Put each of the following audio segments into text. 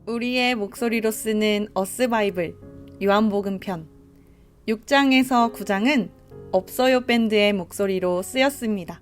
우리의 목소리로 쓰는 어스 바이블 요한복음 편 6장에서 9장은 없어요 밴드의 목소리로 쓰였습니다.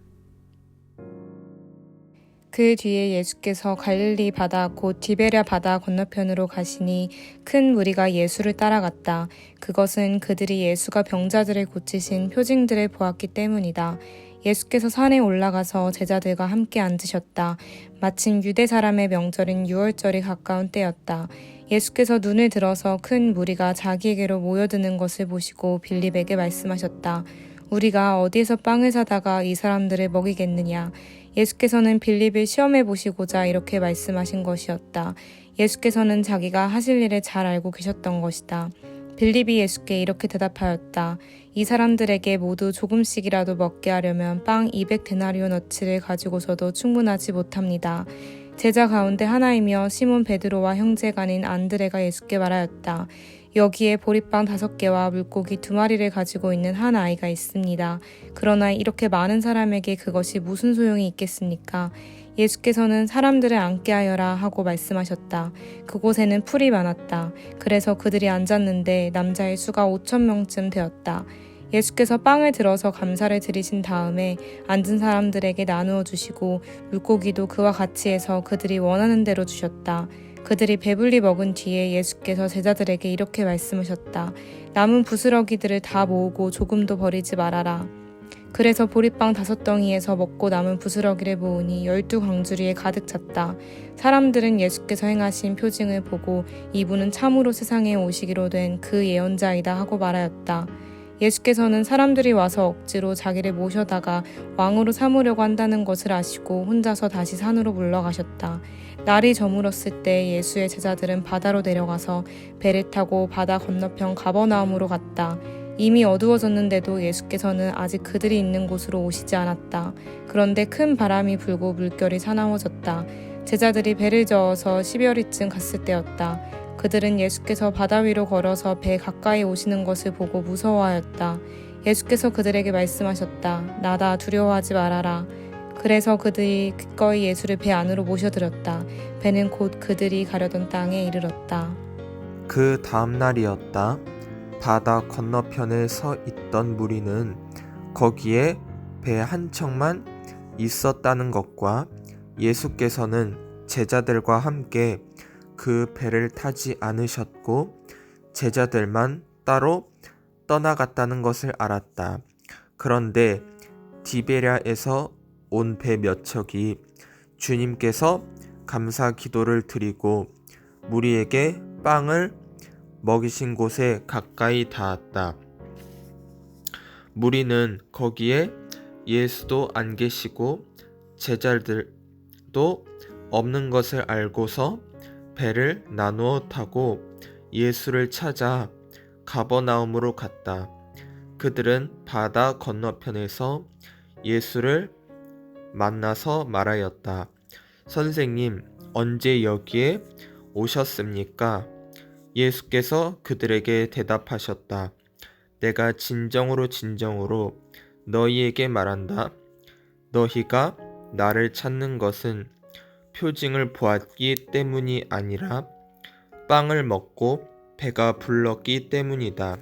그 뒤에 예수께서 갈릴리 바다 곧 디베랴 바다 건너편으로 가시니 큰 무리가 예수를 따라갔다. 그것은 그들이 예수가 병자들을 고치신 표징들을 보았기 때문이다. 예수께서 산에 올라가서 제자들과 함께 앉으셨다. 마침 유대 사람의 명절인 유월절이 가까운 때였다. 예수께서 눈을 들어서 큰 무리가 자기에게로 모여드는 것을 보시고 빌립에게 말씀하셨다. 우리가 어디에서 빵을 사다가 이 사람들을 먹이겠느냐? 예수께서는 빌립을 시험해 보시고자 이렇게 말씀하신 것이었다. 예수께서는 자기가 하실 일을 잘 알고 계셨던 것이다. 빌립이 예수께 이렇게 대답하였다. 이 사람들에게 모두 조금씩이라도 먹게 하려면 빵 200데나리온어치를 가지고서도 충분하지 못합니다. 제자 가운데 하나이며 시몬 베드로와 형제간인 안드레가 예수께 말하였다. 여기에 보리빵 5개와 물고기 2마리를 가지고 있는 한 아이가 있습니다. 그러나 이렇게 많은 사람에게 그것이 무슨 소용이 있겠습니까? 예수께서는 사람들을 앉게 하여라 하고 말씀하셨다. 그곳에는 풀이 많았다. 그래서 그들이 앉았는데 남자의 수가 5,000명쯤 되었다. 예수께서 빵을 들어서 감사를 드리신 다음에 앉은 사람들에게 나누어 주시고 물고기도 그와 같이 해서 그들이 원하는 대로 주셨다. 그들이 배불리 먹은 뒤에 예수께서 제자들에게 이렇게 말씀하셨다. 남은 부스러기들을 다 모으고 조금도 버리지 말아라. 그래서 보리빵 5덩이에서 먹고 남은 부스러기를 모으니 12광주리에 가득 찼다. 사람들은 예수께서 행하신 표징을 보고 이분은 참으로 세상에 오시기로 된 그 예언자이다 하고 말하였다. 예수께서는 사람들이 와서 억지로 자기를 모셔다가 왕으로 삼으려고 한다는 것을 아시고 혼자서 다시 산으로 물러가셨다. 날이 저물었을 때 예수의 제자들은 바다로 내려가서 배를 타고 바다 건너편 가버나움으로 갔다. 이미 어두워졌는데도 예수께서는 아직 그들이 있는 곳으로 오시지 않았다. 그런데 큰 바람이 불고 물결이 사나워졌다. 제자들이 배를 저어서 12월이쯤 갔을 때였다. 그들은 예수께서 바다 위로 걸어서 배 가까이 오시는 것을 보고 무서워하였다. 예수께서 그들에게 말씀하셨다. 나다, 두려워하지 말아라. 그래서 그들이 기꺼이 예수를 배 안으로 모셔들었다. 배는 곧 그들이 가려던 땅에 이르렀다. 그 다음 날이었다. 바다 건너편에 서 있던 무리는 거기에 배 한 척만 있었다는 것과 예수께서는 제자들과 함께 그 배를 타지 않으셨고 제자들만 따로 떠나갔다는 것을 알았다. 그런데 디베랴에서 온 배 몇 척이 주님께서 감사 기도를 드리고 무리에게 빵을 먹이신 곳에 가까이 닿았다. 무리는 거기에 예수도 안 계시고 제자들도 없는 것을 알고서 배를 나누어 타고 예수를 찾아 가버나움으로 갔다. 그들은 바다 건너편에서 예수를 만나서 말하였다. 선생님, 언제 여기에 오셨습니까? 예수께서 그들에게 대답하셨다. 내가 진정으로 너희에게 말한다. 너희가 나를 찾는 것은 표징을 보았기 때문이 아니라 빵을 먹고 배가 불렀기 때문이다.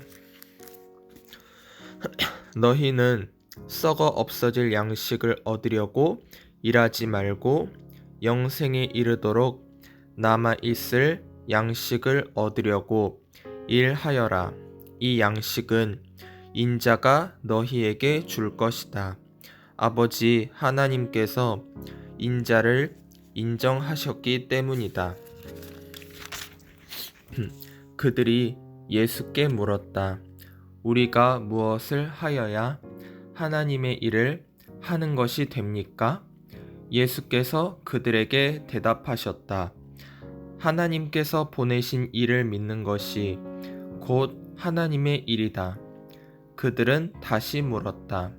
너희는 썩어 없어질 양식을 얻으려고 일하지 말고 영생에 이르도록 남아있을 양식을 얻으려고 일하여라. 이 양식은 인자가 너희에게 줄 것이다. 아버지 하나님께서 인자를 인정하셨기 때문이다. 그들이 예수께 물었다. 우리가 무엇을 하여야 하나님의 일을 하는 것이 됩니까? 예수께서 그들에게 대답하셨다. 하나님께서 보내신 일을 믿는 것이 곧 하나님의 일이다. 그들은 다시 물었다.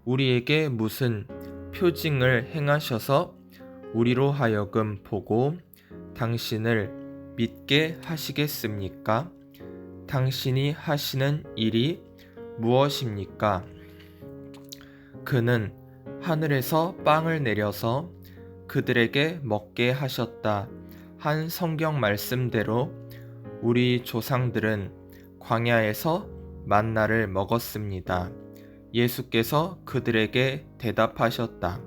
우리에게 무슨 표징을 행하셔서 우리로 하여금 보고 당신을 믿게 하시겠습니까? 당신이 하시는 일이 무엇입니까? 그는 하늘에서 빵을 내려서 그들에게 먹게 하셨다 한 성경 말씀대로 우리 조상들은 광야에서 만나를 먹었습니다. 예수께서 그들에게 대답하셨다.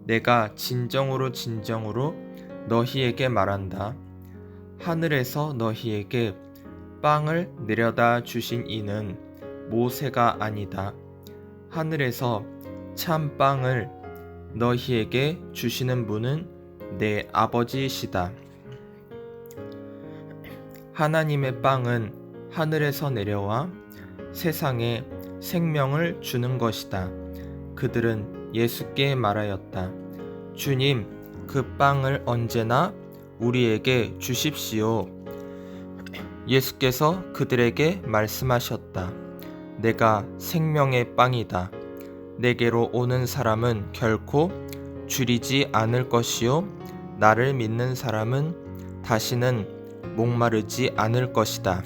내가 진정으로 진정으로 너희에게 말한다. 하늘에서 너희에게 빵을 내려다 주신 이는 모세가 아니다. 하늘에서 참 빵을 너희에게 주시는 분은 내 아버지이시다. 하나님의 빵은 하늘에서 내려와 세상에 생명을 주는 것이다. 그들은 예수께 말하였다. 주님, 그 빵을 언제나 우리에게 주십시오. 예수께서 그들에게 말씀하셨다. 내가 생명의 빵이다. 내게로 오는 사람은 결코 줄이지 않을 것이요 나를 믿는 사람은 다시는 목마르지 않을 것이다.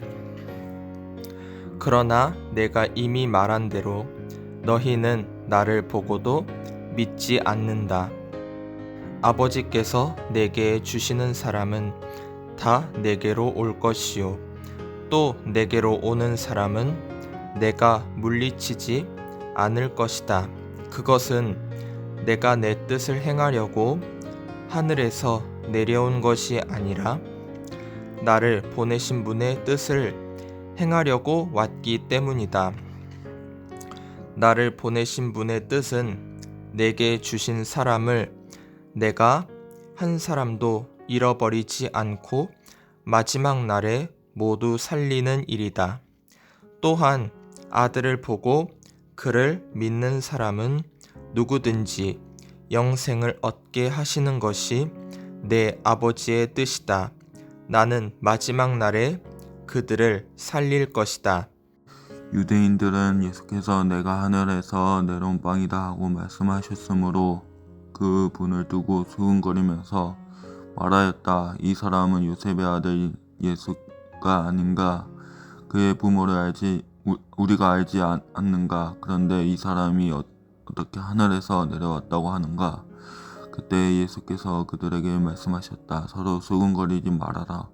그러나 내가 이미 말한 대로 너희는 나를 보고도 믿지 않는다. 아버지께서 내게 주시는 사람은 다 내게로 올 것이요 또 내게로 오는 사람은 내가 물리치지 않을 것이다. 그것은 내가 내 뜻을 행하려고 하늘에서 내려온 것이 아니라 나를 보내신 분의 뜻을 행하려고 왔기 때문이다. 나를 보내신 분의 뜻은 내게 주신 사람을 내가 한 사람도 잃어버리지 않고 마지막 날에 모두 살리는 일이다. 또한 아들을 보고 그를 믿는 사람은 누구든지 영생을 얻게 하시는 것이 내 아버지의 뜻이다. 나는 마지막 날에 그들을 살릴 것이다. 유대인들은 예수께서 내가 하늘에서 내려온 빵이다 하고 말씀하셨으므로 그 분을 두고 수군거리면서 말하였다. 이 사람은 요셉의 아들 예수가 아닌가? 그의 부모를 우리가 알지 않는가? 그런데 이 사람이 어떻게 하늘에서 내려왔다고 하는가? 그때 예수께서 그들에게 말씀하셨다. 서로 수군거리지 말아라.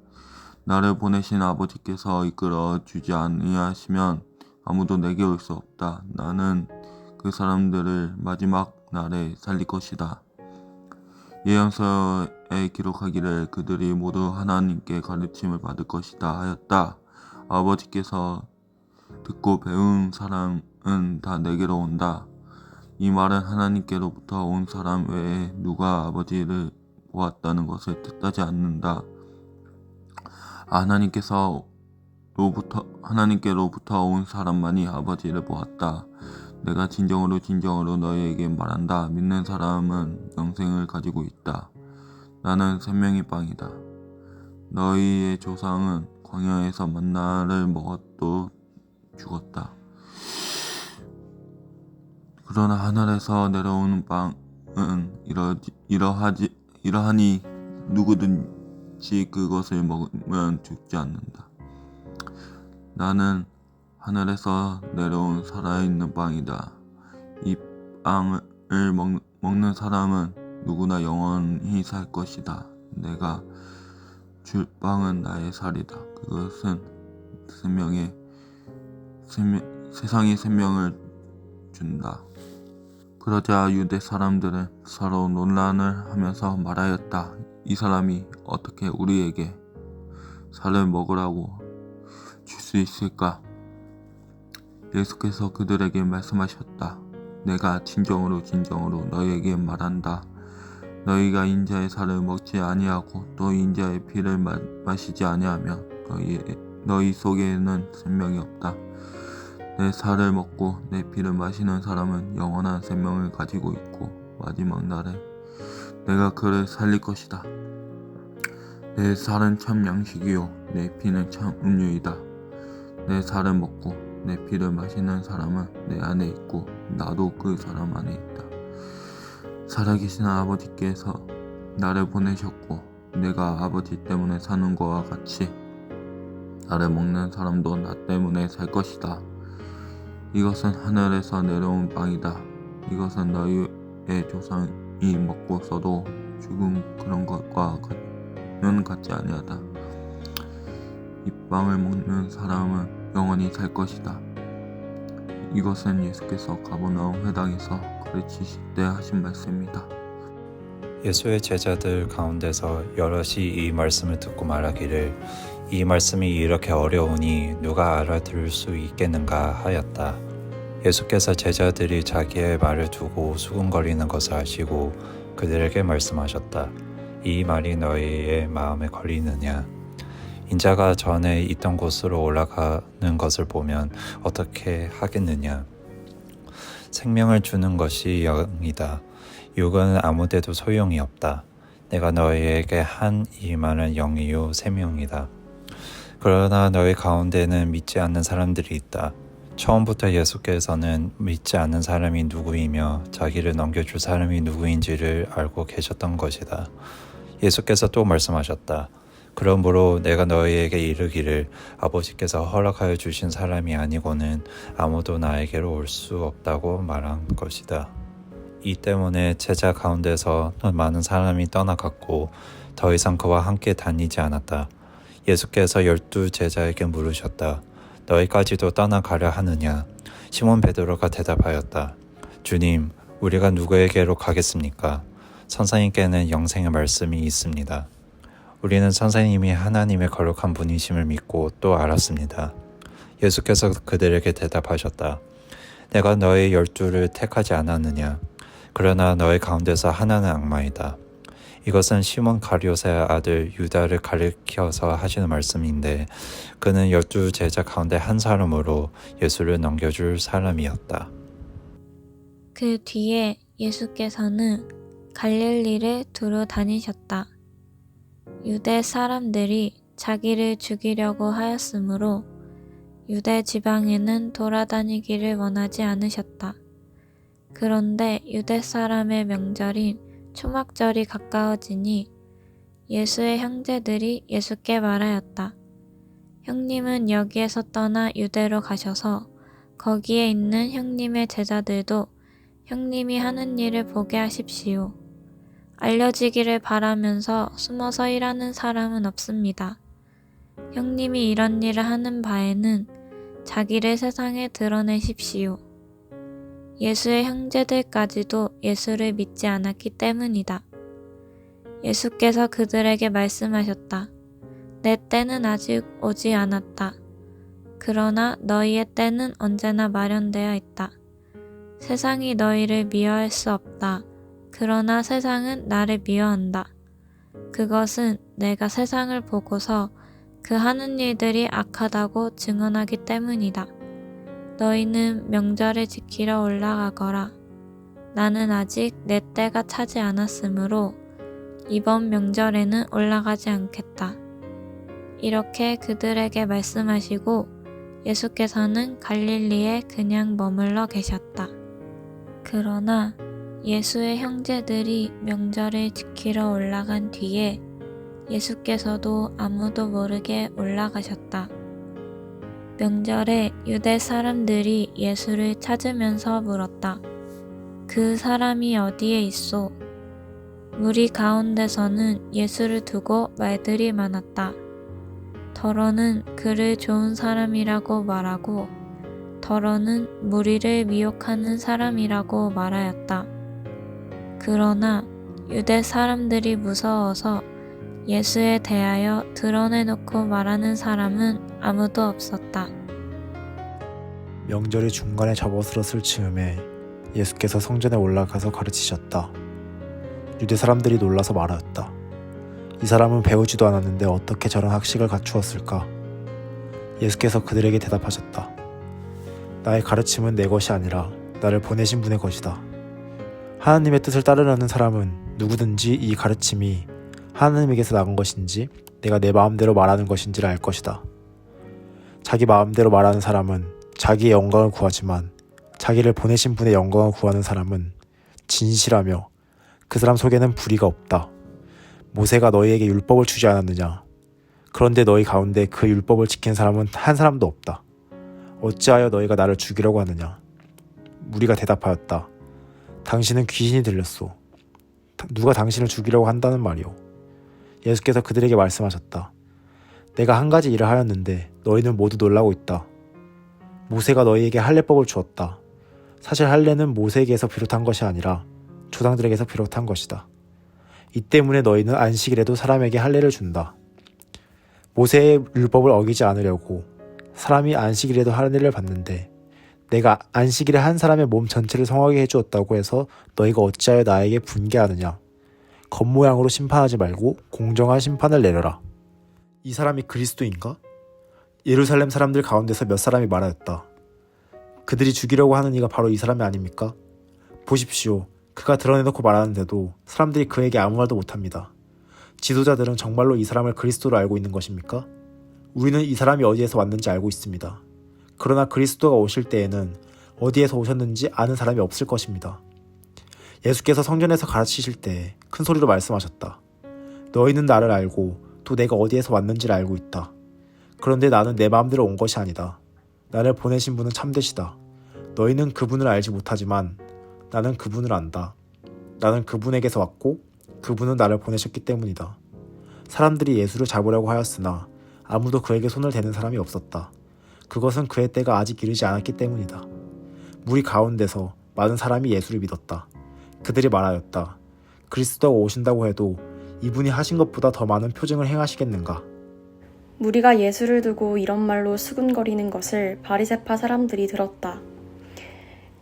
나를 보내신 아버지께서 이끌어 주지 아니하시면 아무도 내게 올 수 없다. 나는 그 사람들을 마지막 날에 살릴 것이다. 예언서에 기록하기를 그들이 모두 하나님께 가르침을 받을 것이다 하였다. 아버지께서 듣고 배운 사람은 다 내게로 온다. 이 말은 하나님께로부터 온 사람 외에 누가 아버지를 보았다는 것을 뜻하지 않는다. 하나님께로부터 온 사람만이 아버지를 보았다. 내가 진정으로 진정으로 너희에게 말한다. 믿는 사람은 영생을 가지고 있다. 나는 생명의 빵이다. 너희의 조상은 광야에서 만나를 먹어도 죽었다. 그러나 하늘에서 내려오는 빵은 이러하니 누구든지 그것을 먹으면 죽지 않는다. 나는 하늘에서 내려온 살아있는 빵이다. 이 빵을 먹는 사람은 누구나 영원히 살 것이다. 내가 줄 빵은 나의 살이다. 그것은 세상의 생명을 준다. 그러자 유대 사람들은 서로 논란을 하면서 말하였다. 이 사람이 어떻게 우리에게 살을 먹으라고 줄 수 있을까? 예수께서 그들에게 말씀하셨다. 내가 진정으로 진정으로 너희에게 말한다. 너희가 인자의 살을 먹지 아니하고 또 인자의 피를 마시지 아니하면 너희 속에는 생명이 없다. 내 살을 먹고 내 피를 마시는 사람은 영원한 생명을 가지고 있고 마지막 날에 내가 그를 살릴 것이다. 내 살은 참 양식이요 내 피는 참 음료이다. 내 살을 먹고 내 피를 마시는 사람은 내 안에 있고 나도 그 사람 안에 있다. 살아계신 아버지께서 나를 보내셨고 내가 아버지 때문에 사는 것과 같이 나를 먹는 사람도 나 때문에 살 것이다. 이것은 하늘에서 내려온 빵이다. 이것은 너희의 조상이 먹고서도 죽은 그런 것과 면 같지 아니하다. 이 빵을 먹는 사람은 영원히 살 것이다. 이것은 예수께서 가버나움 회당에서 가르치실 때 하신 말씀입니다. 예수의 제자들 가운데서 여럿이 이 말씀을 듣고 말하기를 이 말씀이 이렇게 어려우니 누가 알아들을 수 있겠는가 하였다. 예수께서 제자들이 자기의 말을 두고 수군거리는 것을 아시고 그들에게 말씀하셨다. 이 말이 너희의 마음에 걸리느냐? 인자가 전에 있던 곳으로 올라가는 것을 보면 어떻게 하겠느냐? 생명을 주는 것이 영이다. 육은 아무데도 소용이 없다. 내가 너희에게 한 이 말은 영이요 생명이다. 그러나 너희 가운데는 믿지 않는 사람들이 있다. 처음부터 예수께서는 믿지 않는 사람이 누구이며 자기를 넘겨줄 사람이 누구인지를 알고 계셨던 것이다. 예수께서 또 말씀하셨다. 그러므로 내가 너희에게 이르기를 아버지께서 허락하여 주신 사람이 아니고는 아무도 나에게로 올 수 없다고 말한 것이다. 이 때문에 제자 가운데서 많은 사람이 떠나갔고 더 이상 그와 함께 다니지 않았다. 예수께서 12 제자에게 물으셨다. 너희까지도 떠나가려 하느냐? 시몬 베드로가 대답하였다. 주님, 우리가 누구에게로 가겠습니까? 선생님께는 영생의 말씀이 있습니다. 우리는 선생님이 하나님의 거룩한 분이심을 믿고 또 알았습니다. 예수께서 그들에게 대답하셨다. 내가 너희 12를 택하지 않았느냐? 그러나 너희 가운데서 하나는 악마이다. 이것은 시몬 가룟의 아들 유다를 가리켜서 하시는 말씀인데 그는 12 제자 가운데 한 사람으로 예수를 넘겨줄 사람이었다. 그 뒤에 예수께서는 갈릴리를 두루 다니셨다. 유대 사람들이 자기를 죽이려고 하였으므로 유대 지방에는 돌아다니기를 원하지 않으셨다. 그런데 유대 사람의 명절인 초막절이 가까워지니 예수의 형제들이 예수께 말하였다. 형님은 여기에서 떠나 유대로 가셔서 거기에 있는 형님의 제자들도 형님이 하는 일을 보게 하십시오. 알려지기를 바라면서 숨어서 일하는 사람은 없습니다. 형님이 이런 일을 하는 바에는 자기를 세상에 드러내십시오. 예수의 형제들까지도 예수를 믿지 않았기 때문이다. 예수께서 그들에게 말씀하셨다. 내 때는 아직 오지 않았다. 그러나 너희의 때는 언제나 마련되어 있다. 세상이 너희를 미워할 수 없다. 그러나 세상은 나를 미워한다. 그것은 내가 세상을 보고서 그 하는 일들이 악하다고 증언하기 때문이다. 너희는 명절을 지키러 올라가거라. 나는 아직 내 때가 차지 않았으므로 이번 명절에는 올라가지 않겠다. 이렇게 그들에게 말씀하시고 예수께서는 갈릴리에 그냥 머물러 계셨다. 그러나 예수의 형제들이 명절을 지키러 올라간 뒤에 예수께서도 아무도 모르게 올라가셨다. 명절에 유대 사람들이 예수를 찾으면서 물었다. 그 사람이 어디에 있소? 무리 가운데서는 예수를 두고 말들이 많았다. 더러는 그를 좋은 사람이라고 말하고 더러는 무리를 미혹하는 사람이라고 말하였다. 그러나 유대 사람들이 무서워서 예수에 대하여 드러내놓고 말하는 사람은 아무도 없었다. 명절이 중간에 접어들었을 즈음에 예수께서 성전에 올라가서 가르치셨다. 유대 사람들이 놀라서 말하였다. 이 사람은 배우지도 않았는데 어떻게 저런 학식을 갖추었을까? 예수께서 그들에게 대답하셨다. 나의 가르침은 내 것이 아니라 나를 보내신 분의 것이다. 하나님의 뜻을 따르려는 사람은 누구든지 이 가르침이 하나님에게서 나온 것인지 내가 내 마음대로 말하는 것인지를 알 것이다. 자기 마음대로 말하는 사람은 자기의 영광을 구하지만 자기를 보내신 분의 영광을 구하는 사람은 진실하며 그 사람 속에는 불의가 없다. 모세가 너희에게 율법을 주지 않았느냐? 그런데 너희 가운데 그 율법을 지킨 사람은 한 사람도 없다. 어찌하여 너희가 나를 죽이려고 하느냐? 무리가 대답하였다. 당신은 귀신이 들렸소. 누가 당신을 죽이려고 한다는 말이오? 예수께서 그들에게 말씀하셨다. 내가 한 가지 일을 하였는데 너희는 모두 놀라고 있다. 모세가 너희에게 할례법을 주었다. 사실 할례는 모세에게서 비롯한 것이 아니라 조상들에게서 비롯한 것이다. 이 때문에 너희는 안식일에도 사람에게 할례를 준다. 모세의 율법을 어기지 않으려고 사람이 안식일에도 할례를 받는데 내가 안식일에 한 사람의 몸 전체를 성하게 해주었다고 해서 너희가 어찌하여 나에게 분개하느냐. 겉모양으로 심판하지 말고 공정한 심판을 내려라. 이 사람이 그리스도인가? 예루살렘 사람들 가운데서 몇 사람이 말하였다. 그들이 죽이려고 하는 이가 바로 이 사람이 아닙니까? 보십시오. 그가 드러내놓고 말하는데도 사람들이 그에게 아무 말도 못합니다. 지도자들은 정말로 이 사람을 그리스도로 알고 있는 것입니까? 우리는 이 사람이 어디에서 왔는지 알고 있습니다. 그러나 그리스도가 오실 때에는 어디에서 오셨는지 아는 사람이 없을 것입니다. 예수께서 성전에서 가르치실 때 큰 소리로 말씀하셨다. 너희는 나를 알고 또 내가 어디에서 왔는지를 알고 있다. 그런데 나는 내 마음대로 온 것이 아니다. 나를 보내신 분은 참되시다. 너희는 그분을 알지 못하지만 나는 그분을 안다. 나는 그분에게서 왔고 그분은 나를 보내셨기 때문이다. 사람들이 예수를 잡으려고 하였으나 아무도 그에게 손을 대는 사람이 없었다. 그것은 그의 때가 아직 이르지 않았기 때문이다. 무리 가운데서 많은 사람이 예수를 믿었다. 그들이 말하였다. 그리스도가 오신다고 해도 이분이 하신 것보다 더 많은 표징을 행하시겠는가? 무리가 예수를 두고 이런 말로 수군거리는 것을 바리새파 사람들이 들었다.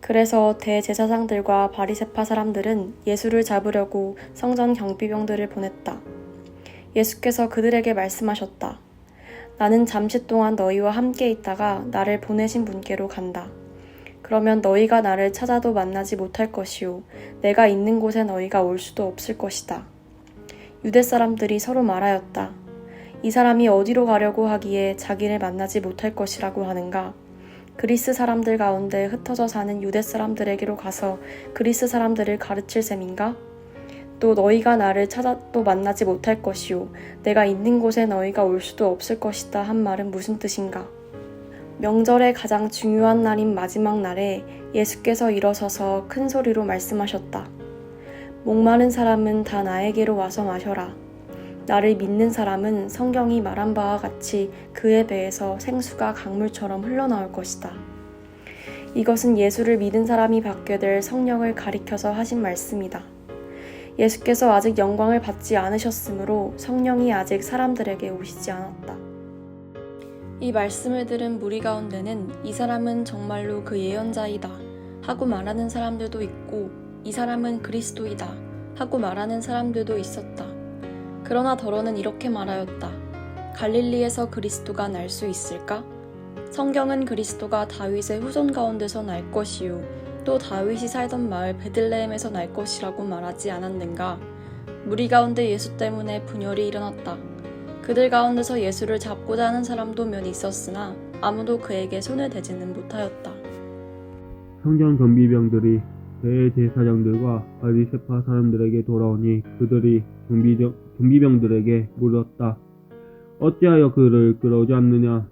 그래서 대제사장들과 바리새파 사람들은 예수를 잡으려고 성전 경비병들을 보냈다. 예수께서 그들에게 말씀하셨다. 나는 잠시 동안 너희와 함께 있다가 나를 보내신 분께로 간다. 그러면 너희가 나를 찾아도 만나지 못할 것이요 내가 있는 곳에 너희가 올 수도 없을 것이다. 유대 사람들이 서로 말하였다. 이 사람이 어디로 가려고 하기에 자기를 만나지 못할 것이라고 하는가? 그리스 사람들 가운데 흩어져 사는 유대 사람들에게로 가서 그리스 사람들을 가르칠 셈인가? 또 너희가 나를 찾아도 만나지 못할 것이요 내가 있는 곳에 너희가 올 수도 없을 것이다 한 말은 무슨 뜻인가? 명절의 가장 중요한 날인 마지막 날에 예수께서 일어서서 큰 소리로 말씀하셨다. 목마른 사람은 다 나에게로 와서 마셔라. 나를 믿는 사람은 성경이 말한 바와 같이 그의 배에서 생수가 강물처럼 흘러나올 것이다. 이것은 예수를 믿은 사람이 받게 될 성령을 가리켜서 하신 말씀이다. 예수께서 아직 영광을 받지 않으셨으므로 성령이 아직 사람들에게 오시지 않았다. 이 말씀을 들은 무리 가운데는 이 사람은 정말로 그 예언자이다 하고 말하는 사람들도 있고 이 사람은 그리스도이다 하고 말하는 사람들도 있었다. 그러나 더러는 이렇게 말하였다. 갈릴리에서 그리스도가 날 수 있을까? 성경은 그리스도가 다윗의 후손 가운데서 날 것이요 또 다윗이 살던 마을 베들레헴에서 날 것이라고 말하지 않았는가? 무리 가운데 예수 때문에 분열이 일어났다. 그들 가운데서 예수를 잡고자 하는 사람도 몇 있었으나 아무도 그에게 손을 대지는 못하였다. 성전 경비병들이 대제사장들과 바리새파 사람들에게 돌아오니 그들이 경비병들에게 물었다. 어찌하여 그를 끌어오지 않느냐?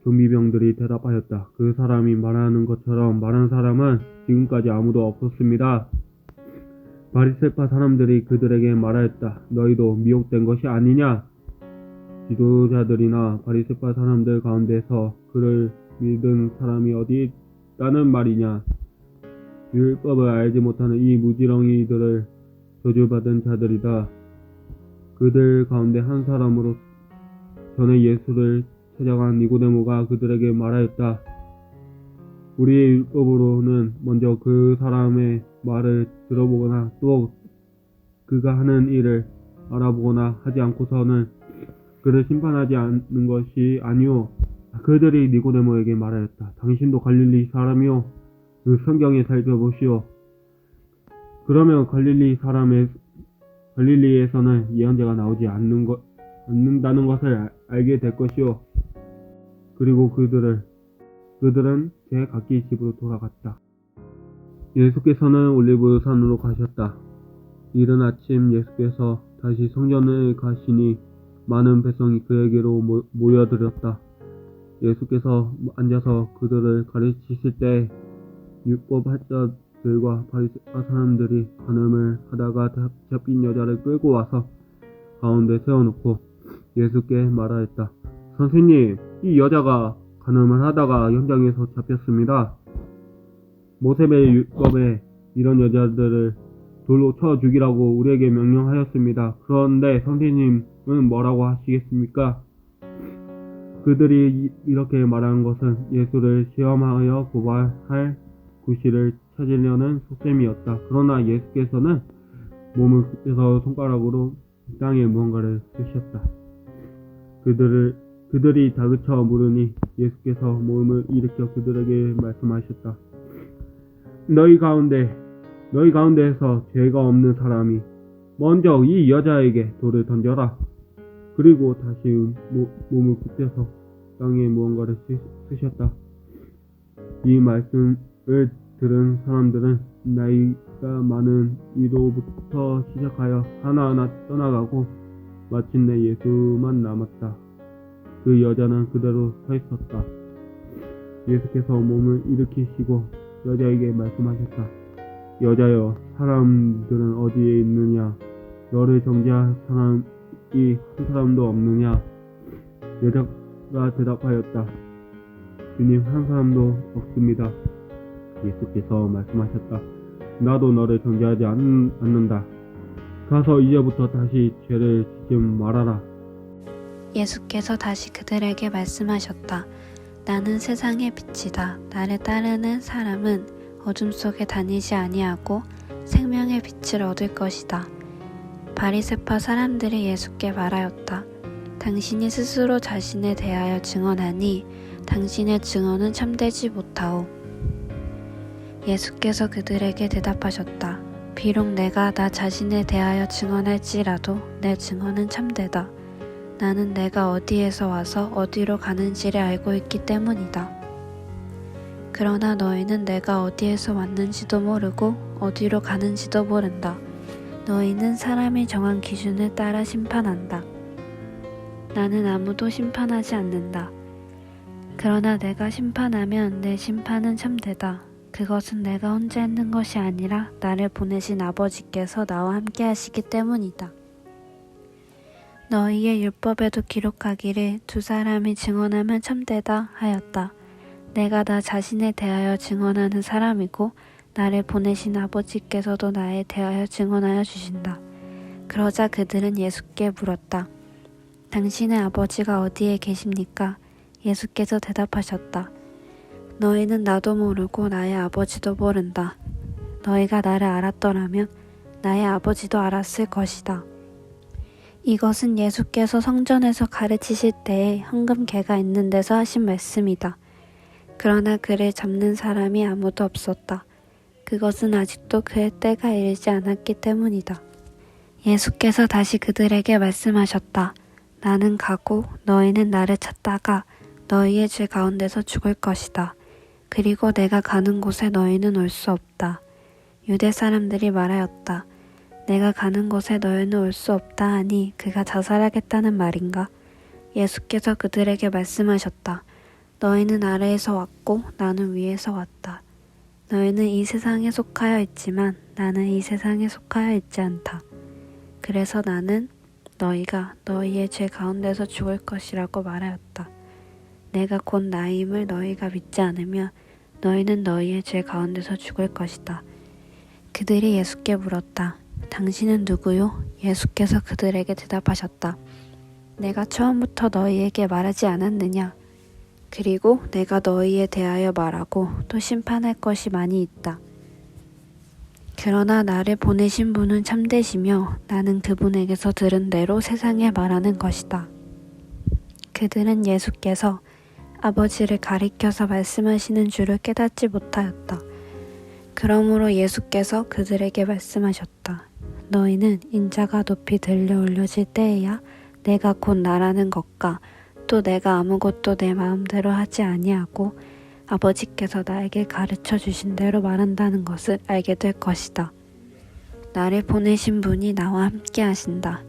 경비병들이 대답하였다. 그 사람이 말하는 것처럼 말한 사람은 지금까지 아무도 없었습니다. 바리새파 사람들이 그들에게 말하였다. 너희도 미혹된 것이 아니냐? 지도자들이나 바리새파 사람들 가운데서 그를 믿은 사람이 어디 있다는 말이냐? 율법을 알지 못하는 이 무지렁이들을 저주받은 자들이다. 그들 가운데 한 사람으로 전에 예수를 찾아간 니고데모가 그들에게 말하였다. 우리의 율법으로는 먼저 그 사람의 말을 들어보거나 또 그가 하는 일을 알아보거나 하지 않고서는 그를 심판하지 않는 것이 아니오. 그들이 니고데모에게 말하였다. 당신도 갈릴리 사람이오. 그 성경에 살펴보시오. 그러면 갈릴리에서는 예언자가 나오지 않는다는 것을 알게 될 것이오. 그리고 그들은 각기 집으로 돌아갔다. 예수께서는 올리브산으로 가셨다. 이른 아침 예수께서 다시 성전에 가시니 많은 백성이 그에게로 모여들었다. 예수께서 앉아서 그들을 가르치실 때 율법학자들과 바리새파 사람들이 간음을 하다가 잡힌 여자를 끌고 와서 가운데 세워놓고 예수께 말하였다. 선생님, 이 여자가 간음을 하다가 현장에서 잡혔습니다. 모세의 율법에 이런 여자들을 돌로 쳐 죽이라고 우리에게 명령하였습니다. 그런데 선생님은 뭐라고 하시겠습니까? 그들이 이렇게 말하는 것은 예수를 시험하여 고발할 구실을 찾으려는 속셈이었다. 그러나 예수께서는 몸을 굽혀서 손가락으로 땅에 무언가를 쓰셨다. 그들이 다그쳐 물으니 예수께서 몸을 일으켜 그들에게 말씀하셨다. 너희 가운데에서 죄가 없는 사람이 먼저 이 여자에게 돌을 던져라. 그리고 다시 몸을 굽혀서 땅에 무언가를 쓰셨다. 이 말씀을 들은 사람들은 나이가 많은 이로부터 시작하여 하나하나 떠나가고 마침내 예수만 남았다. 그 여자는 그대로 서 있었다. 예수께서 몸을 일으키시고 여자에게 말씀하셨다. 여자여, 사람들은 어디에 있느냐? 너를 정죄할 사람이 한 사람도 없느냐? 여자가 대답하였다. 주님, 한 사람도 없습니다. 예수께서 말씀하셨다. 나도 너를 정죄하지 않는다. 가서 이제부터 다시 죄를 짓지 말아라. 예수께서 다시 그들에게 말씀하셨다. 나는 세상의 빛이다. 나를 따르는 사람은 어둠 속에 다니지 아니하고 생명의 빛을 얻을 것이다. 바리새파 사람들이 예수께 말하였다. 당신이 스스로 자신에 대하여 증언하니 당신의 증언은 참되지 못하오. 예수께서 그들에게 대답하셨다. 비록 내가 나 자신에 대하여 증언할지라도 내 증언은 참되다. 나는 내가 어디에서 와서 어디로 가는지를 알고 있기 때문이다. 그러나 너희는 내가 어디에서 왔는지도 모르고 어디로 가는지도 모른다. 너희는 사람이 정한 기준을 따라 심판한다. 나는 아무도 심판하지 않는다. 그러나 내가 심판하면 내 심판은 참되다. 그것은 내가 혼자 있는 것이 아니라 나를 보내신 아버지께서 나와 함께 하시기 때문이다. 너희의 율법에도 기록하기를 두 사람이 증언하면 참되다 하였다. 내가 나 자신에 대하여 증언하는 사람이고 나를 보내신 아버지께서도 나에 대하여 증언하여 주신다. 그러자 그들은 예수께 물었다. 당신의 아버지가 어디에 계십니까? 예수께서 대답하셨다. 너희는 나도 모르고 나의 아버지도 모른다. 너희가 나를 알았더라면 나의 아버지도 알았을 것이다. 이것은 예수께서 성전에서 가르치실 때에 헌금개가 있는 데서 하신 말씀이다. 그러나 그를 잡는 사람이 아무도 없었다. 그것은 아직도 그의 때가 이르지 않았기 때문이다. 예수께서 다시 그들에게 말씀하셨다. 나는 가고 너희는 나를 찾다가 너희의 죄 가운데서 죽을 것이다. 그리고 내가 가는 곳에 너희는 올 수 없다. 유대 사람들이 말하였다. 내가 가는 곳에 너희는 올 수 없다 하니 그가 자살하겠다는 말인가? 예수께서 그들에게 말씀하셨다. 너희는 아래에서 왔고 나는 위에서 왔다. 너희는 이 세상에 속하여 있지만 나는 이 세상에 속하여 있지 않다. 그래서 나는 너희가 너희의 죄 가운데서 죽을 것이라고 말하였다. 내가 곧 나임을 너희가 믿지 않으면 너희는 너희의 죄 가운데서 죽을 것이다. 그들이 예수께 물었다. 당신은 누구요? 예수께서 그들에게 대답하셨다. 내가 처음부터 너희에게 말하지 않았느냐? 그리고 내가 너희에 대하여 말하고 또 심판할 것이 많이 있다. 그러나 나를 보내신 분은 참되시며 나는 그분에게서 들은 대로 세상에 말하는 것이다. 그들은 예수께서 아버지를 가리켜서 말씀하시는 줄을 깨닫지 못하였다. 그러므로 예수께서 그들에게 말씀하셨다. 너희는 인자가 높이 들려 올려질 때에야 내가 곧 나라는 것과 또 내가 아무것도 내 마음대로 하지 아니하고 아버지께서 나에게 가르쳐 주신 대로 말한다는 것을 알게 될 것이다. 나를 보내신 분이 나와 함께 하신다.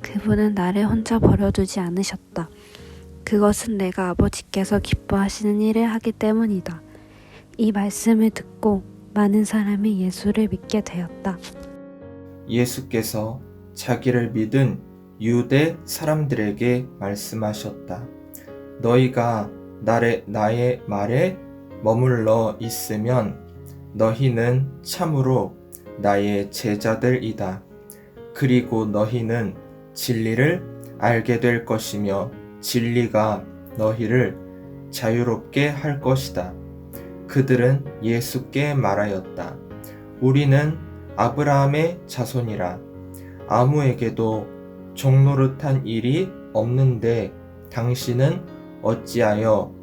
그분은 나를 혼자 버려두지 않으셨다. 그것은 내가 아버지께서 기뻐하시는 일을 하기 때문이다. 이 말씀을 듣고 많은 사람이 예수를 믿게 되었다. 예수께서 자기를 믿은 유대 사람들에게 말씀하셨다. 너희가 나의 말에 머물러 있으면 너희는 참으로 나의 제자들이다. 그리고 너희는 진리를 알게 될 것이며 진리가 너희를 자유롭게 할 것이다. 그들은 예수께 말하였다. 우리는 아브라함의 자손이라. 아무에게도 종노릇한 일이 없는데 당신은 어찌하여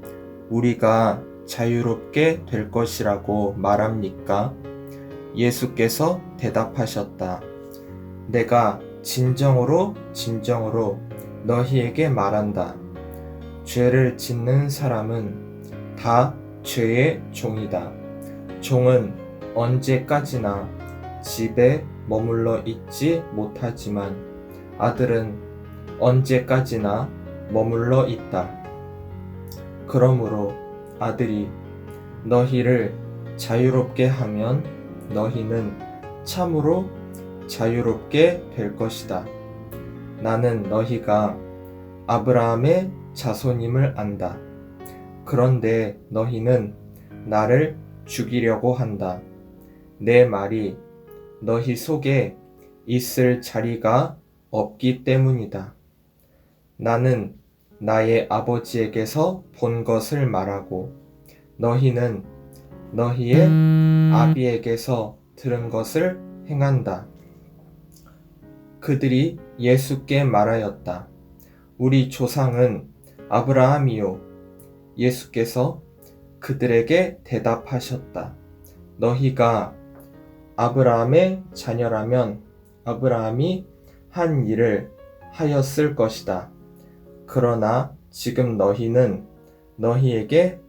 우리가 자유롭게 될 것이라고 말합니까? 예수께서 대답하셨다. 내가 진정으로 너희에게 말한다. 죄를 짓는 사람은 다 죄의 종이다. 종은 언제까지나 집에 머물러 있지 못하지만 아들은 언제까지나 머물러 있다. 그러므로 아들이 너희를 자유롭게 하면 너희는 참으로 자유롭게 될 것이다. 나는 너희가 아브라함의 자손임을 안다. 그런데 너희는 나를 죽이려고 한다. 내 말이 너희 속에 있을 자리가 없기 때문이다. 나는 나의 아버지에게서 본 것을 말하고 너희는 너희의 아비에게서 들은 것을 행한다. 그들이 예수께 말하였다. 우리 조상은 아브라함이요. 예수께서 그들에게 대답하셨다. 너희가 아브라함의 자녀라면 아브라함이 한 일을 하였을 것이다. 그러나 지금 너희는 너희에게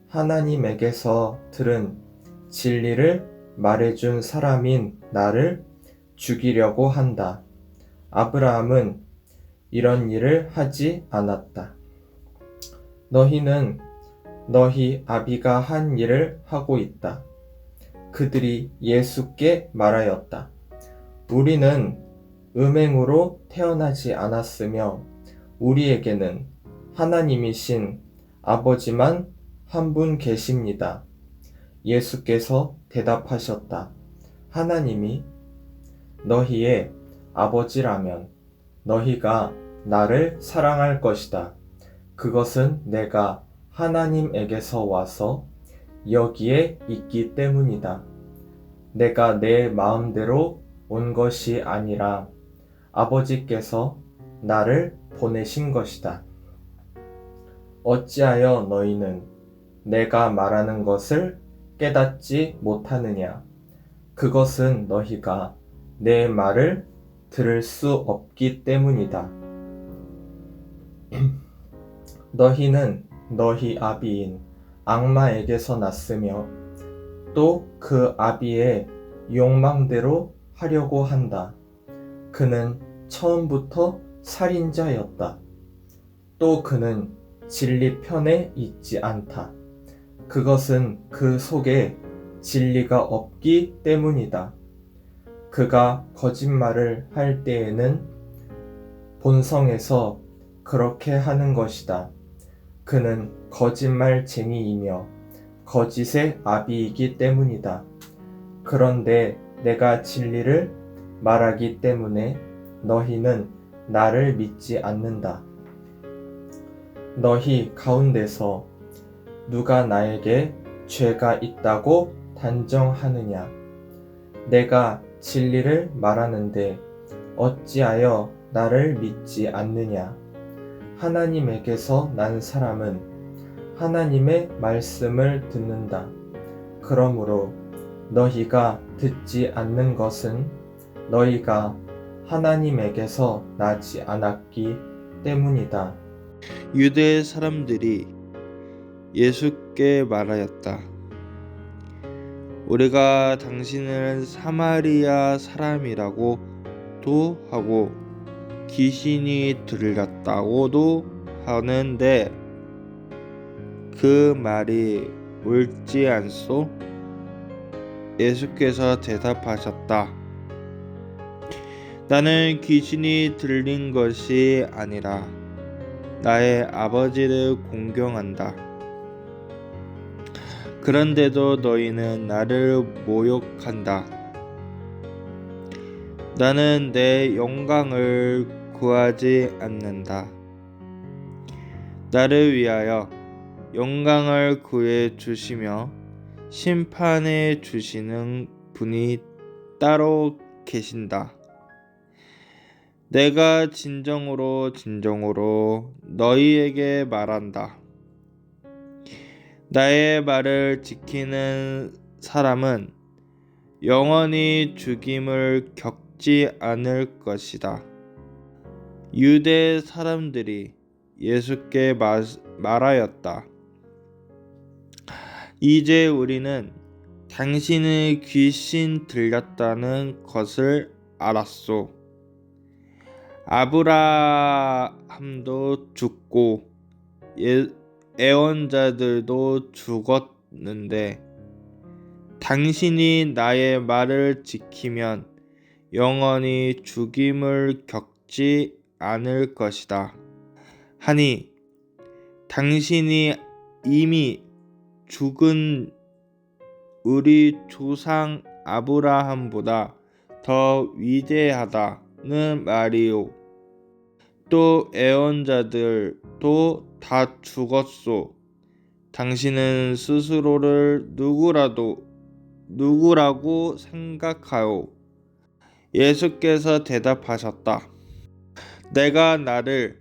하나님에게서 들은 진리를 말해준 사람인 나를 죽이려고 한다. 아브라함은 이런 일을 하지 않았다. 너희는 너희 아비가 한 일을 하고 있다. 그들이 예수께 말하였다. 우리는 음행으로 태어나지 않았으며 우리에게는 하나님이신 아버지만 한 분 계십니다. 예수께서 대답하셨다. 하나님이 너희의 아버지라면 너희가 나를 사랑할 것이다. 그것은 내가 하나님에게서 와서 여기에 있기 때문이다. 내가 내 마음대로 온 것이 아니라 아버지께서 나를 보내신 것이다. 어찌하여 너희는 내가 말하는 것을 깨닫지 못하느냐? 그것은 너희가 내 말을 들을 수 없기 때문이다. 너희는 너희 아비인 악마에게서 났으며 또 그 아비의 욕망대로 하려고 한다. 그는 처음부터 살인자였다. 또 그는 진리 편에 있지 않다. 그것은 그 속에 진리가 없기 때문이다. 그가 거짓말을 할 때에는 본성에서 그렇게 하는 것이다. 그는 거짓말쟁이이며 거짓의 아비이기 때문이다. 그런데 내가 진리를 말하기 때문에 너희는 나를 믿지 않는다. 너희 가운데서 누가 나에게 죄가 있다고 단정하느냐? 내가 진리를 말하는데 어찌하여 나를 믿지 않느냐? 하나님에게서 난 사람은 하나님의 말씀을 듣는다. 그러므로 너희가 듣지 않는 것은 너희가 하나님에게서 나지 않았기 때문이다. 유대 사람들이 예수께 말하였다. 우리가 당신을 사마리아 사람이라고도 하고 귀신이 들렸다고도 하는데 그 말이 옳지 않소? 예수께서 대답하셨다. 나는 귀신이 들린 것이 아니라 나의 아버지를 공경한다. 그런데도 너희는 나를 모욕한다. 나는 내 영광을 구하지 않는다. 나를 위하여 영광을 구해 주시며 심판해 주시는 분이 따로 계신다. 내가 진정으로 너희에게 말한다. 나의 말을 지키는 사람은 영원히 죽임을 겪지 않을 것이다. 유대 사람들이 예수께 말하였다. 이제 우리는 당신의 귀신 들렸다는 것을 알았소. 아브라함도 죽고 예언자들도 죽었는데 당신이 나의 말을 지키면 영원히 죽임을 겪지 않을 것이다. 하니 당신이 이미 죽은 우리 조상 아브라함보다 더 위대하다는 말이요. 또 애언자들도 다 죽었소. 당신은 스스로를 누구라고 생각하오? 예수께서 대답하셨다. 내가 나를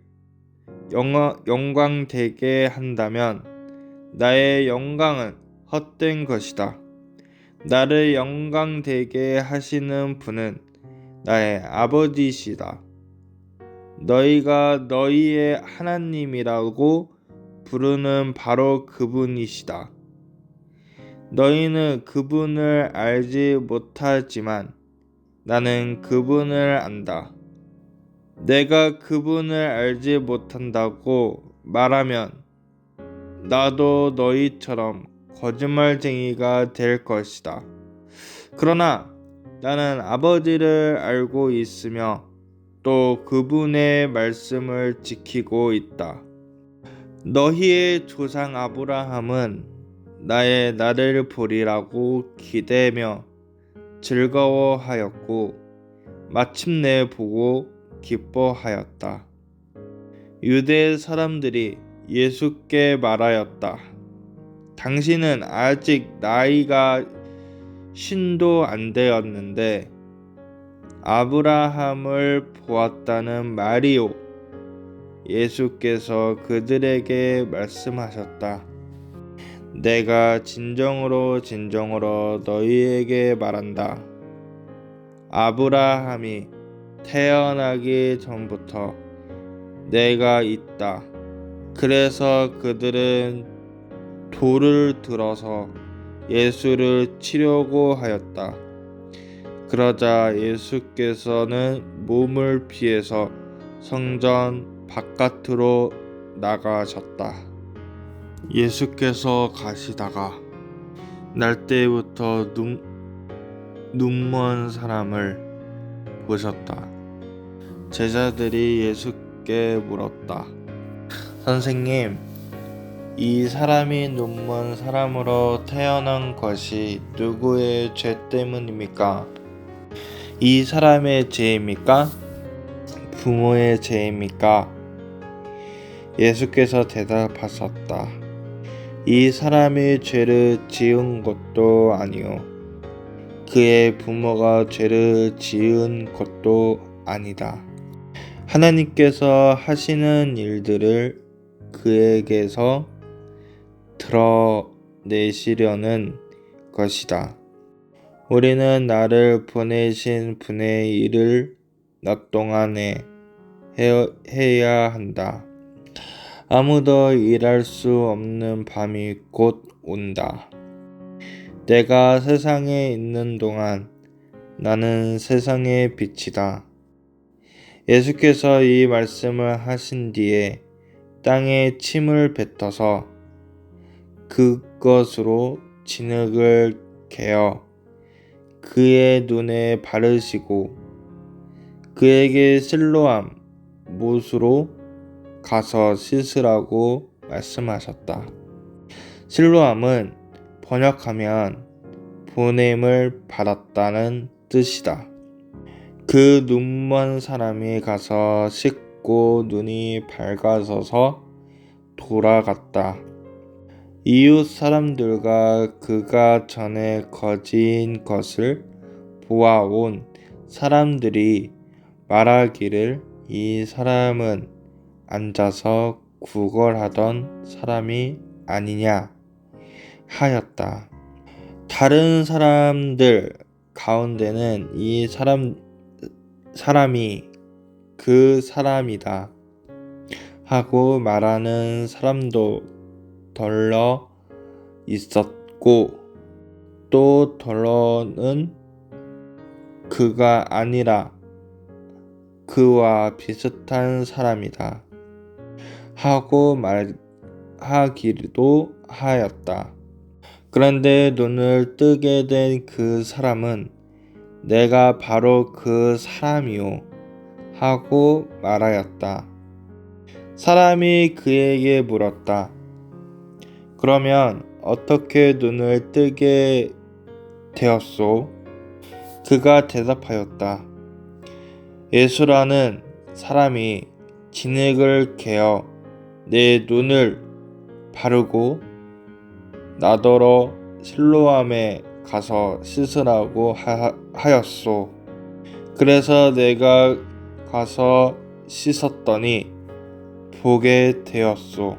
영광되게 한다면 나의 영광은 헛된 것이다. 나를 영광되게 하시는 분은 나의 아버지시다. 너희가 너희의 하나님이라고 부르는 바로 그분이시다. 너희는 그분을 알지 못하지만 나는 그분을 안다. 내가 그분을 알지 못한다고 말하면 나도 너희처럼 거짓말쟁이가 될 것이다. 그러나 나는 아버지를 알고 있으며 또 그분의 말씀을 지키고 있다. 너희의 조상 아브라함은 나를 보리라고 기대며 즐거워하였고 마침내 보고 기뻐하였다. 유대 사람들이 예수께 말하였다. 당신은 아직 나이가 50도 안 되었는데 아브라함을 보았다는 말이요. 예수께서 그들에게 말씀하셨다. 내가 진정으로 너희에게 말한다. 아브라함이 태어나기 전부터 내가 있다. 그래서 그들은 돌을 들어서 예수를 치려고 하였다. 그러자 예수께서는 몸을 피해서 성전 바깥으로 나가셨다. 예수께서 가시다가 날때부터 눈먼 사람을 보셨다. 제자들이 예수께 물었다. 선생님, 이 사람이 눈먼 사람으로 태어난 것이 누구의 죄 때문입니까? 이 사람의 죄입니까? 부모의 죄입니까? 예수께서 대답하셨다. 이 사람이 죄를 지은 것도 아니요. 그의 부모가 죄를 지은 것도 아니다. 하나님께서 하시는 일들을 그에게서 드러내시려는 것이다. 우리는 나를 보내신 분의 일을 낮 동안에 해야 한다. 아무도 일할 수 없는 밤이 곧 온다. 내가 세상에 있는 동안 나는 세상의 빛이다. 예수께서 이 말씀을 하신 뒤에 땅에 침을 뱉어서 그것으로 진흙을 개어 그의 눈에 바르시고 그에게 실로암 못으로 가서 씻으라고 말씀하셨다. 실로암은 번역하면 보냄을 받았다는 뜻이다. 그 눈먼 사람이 가서 씻고 눈이 밝아져서 돌아갔다. 이웃 사람들과 그가 전에 거진 것을 보아온 사람들이 말하기를 이 사람은 앉아서 구걸하던 사람이 아니냐 하였다. 다른 사람들 가운데는 이 사람이 그 사람이다 하고 말하는 사람도 덜러 있었고 또 덜러는 그가 아니라 그와 비슷한 사람이다 하고 말하기도 하였다. 그런데 눈을 뜨게 된 그 사람은 내가 바로 그 사람이요 하고 말하였다. 사람이 그에게 물었다. 그러면 어떻게 눈을 뜨게 되었소? 그가 대답하였다. 예수라는 사람이 진흙을 개어 내 눈을 바르고 나더러 실로암에 가서 씻으라고 하였소. 그래서 내가 가서 씻었더니 보게 되었소.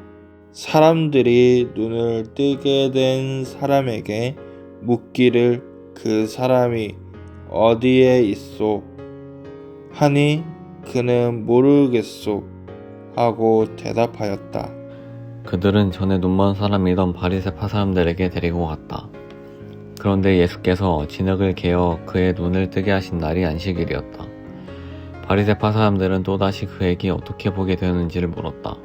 사람들이 눈을 뜨게 된 사람에게 묻기를 그 사람이 어디에 있소? 하니 그는 모르겠소 하고 대답하였다. 그들은 전에 눈먼 사람이던 바리새파 사람들에게 데리고 갔다. 그런데 예수께서 진흙을 개어 그의 눈을 뜨게 하신 날이 안식일이었다. 바리새파 사람들은 또다시 그에게 어떻게 보게 되었는지를 물었다.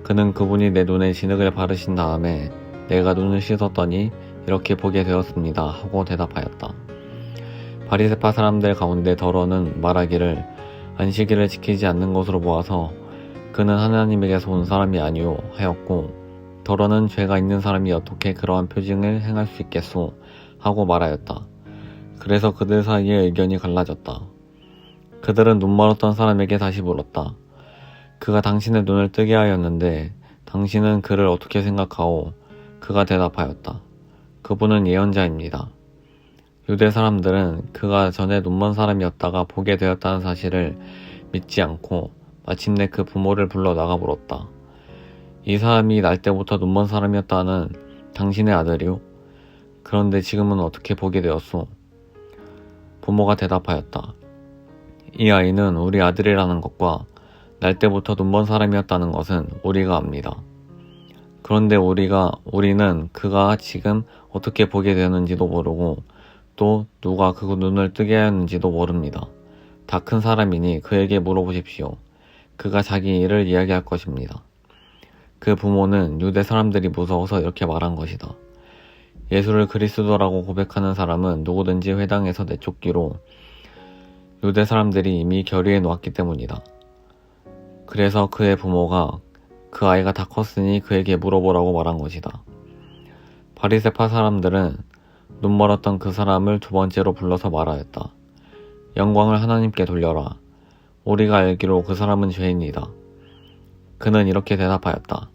그는 그분이 내 눈에 진흙을 바르신 다음에 내가 눈을 씻었더니 이렇게 보게 되었습니다 하고 대답하였다. 바리새파 사람들 가운데 더러는 말하기를 안식일을 지키지 않는 것으로 보아서 그는 하나님에게서 온 사람이 아니오 하였고 더러는 죄가 있는 사람이 어떻게 그러한 표징을 행할 수 있겠소 하고 말하였다. 그래서 그들 사이에 의견이 갈라졌다. 그들은 눈멀었던 사람에게 다시 물었다. 그가 당신의 눈을 뜨게 하였는데 당신은 그를 어떻게 생각하오? 그가 대답하였다. 그분은 예언자입니다. 유대 사람들은 그가 전에 눈먼 사람이었다가 보게 되었다는 사실을 믿지 않고 마침내 그 부모를 불러 나가 물었다. 이 사람이 날 때부터 눈먼 사람이었다는 당신의 아들이오? 그런데 지금은 어떻게 보게 되었소? 부모가 대답하였다. 이 아이는 우리 아들이라는 것과 날 때부터 눈먼 사람이었다는 것은 우리가 압니다. 그런데 우리는 그가 지금 어떻게 보게 되었는지도 모르고 또 누가 그 눈을 뜨게 하였는지도 모릅니다. 다 큰 사람이니 그에게 물어보십시오. 그가 자기 일을 이야기할 것입니다. 그 부모는 유대 사람들이 무서워서 이렇게 말한 것이다. 예수를 그리스도라고 고백하는 사람은 누구든지 회당에서 내쫓기로 유대 사람들이 이미 결의해 놓았기 때문이다. 그래서 그의 부모가 그 아이가 다 컸으니 그에게 물어보라고 말한 것이다. 바리새파 사람들은 눈멀었던 그 사람을 두 번째로 불러서 말하였다. 영광을 하나님께 돌려라. 우리가 알기로 그 사람은 죄인이다. 그는 이렇게 대답하였다.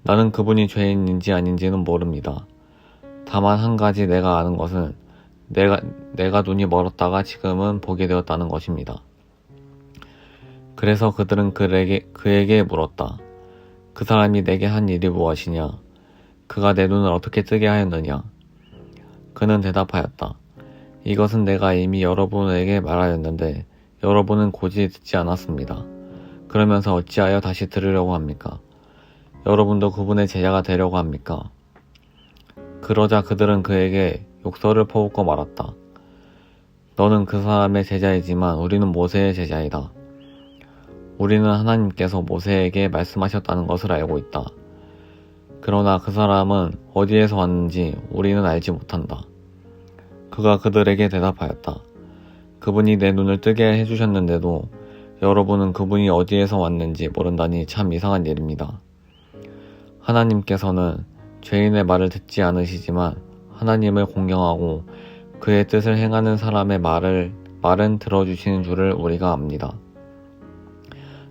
나는 그분이 죄인인지 아닌지는 모릅니다. 다만 한 가지 내가 아는 것은 내가 눈이 멀었다가 지금은 보게 되었다는 것입니다. 그래서 그들은 그에게 물었다. 그 사람이 내게 한 일이 무엇이냐? 그가 내 눈을 어떻게 뜨게 하였느냐? 그는 대답하였다. 이것은 내가 이미 여러분에게 말하였는데 여러분은 고지 듣지 않았습니다. 그러면서 어찌하여 다시 들으려고 합니까? 여러분도 그분의 제자가 되려고 합니까? 그러자 그들은 그에게 욕설을 퍼붓고 말았다. 너는 그 사람의 제자이지만 우리는 모세의 제자이다. 우리는 하나님께서 모세에게 말씀하셨다는 것을 알고 있다. 그러나 그 사람은 어디에서 왔는지 우리는 알지 못한다. 그가 그들에게 대답하였다. 그분이 내 눈을 뜨게 해주셨는데도 여러분은 그분이 어디에서 왔는지 모른다니 참 이상한 일입니다. 하나님께서는 죄인의 말을 듣지 않으시지만 하나님을 공경하고 그의 뜻을 행하는 사람의 말은 들어주시는 줄을 우리가 압니다.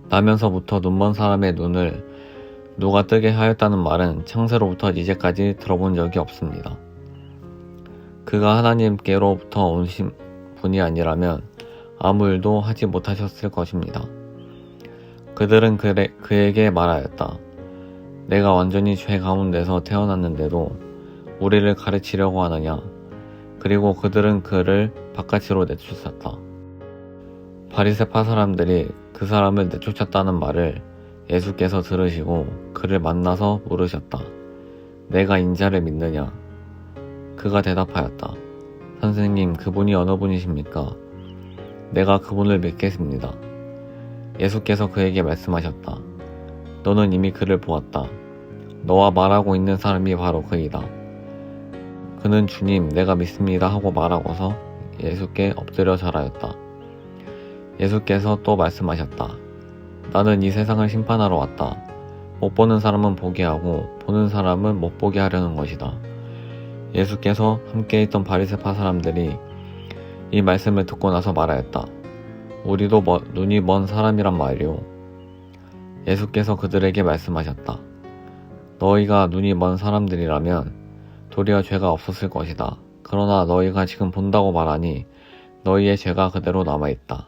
나면서부터 눈먼 사람의 눈을 누가 뜨게 하였다는 말은 창세로부터 이제까지 들어본 적이 없습니다. 그가 하나님께로부터 오신 분이 아니라면 아무 일도 하지 못하셨을 것입니다. 그들은 그에게 말하였다. 내가 완전히 죄 가운데서 태어났는데도 우리를 가르치려고 하느냐? 그리고 그들은 그를 바깥으로 내쫓았다. 바리새파 사람들이 그 사람을 내쫓았다는 말을 예수께서 들으시고 그를 만나서 물으셨다. 내가 인자를 믿느냐? 그가 대답하였다. 선생님, 그분이 어느 분이십니까? 내가 그분을 믿겠습니다. 예수께서 그에게 말씀하셨다. 너는 이미 그를 보았다. 너와 말하고 있는 사람이 바로 그이다. 그는 주님, 내가 믿습니다 하고 말하고서 예수께 엎드려 절하였다. 예수께서 또 말씀하셨다. 나는 이 세상을 심판하러 왔다. 못 보는 사람은 보게 하고 보는 사람은 못 보게 하려는 것이다. 예수께서 함께 있던 바리새파 사람들이 이 말씀을 듣고 나서 말하였다. 우리도 눈이 먼 사람이란 말이오. 예수께서 그들에게 말씀하셨다. 너희가 눈이 먼 사람들이라면 도리어 죄가 없었을 것이다. 그러나 너희가 지금 본다고 말하니 너희의 죄가 그대로 남아있다.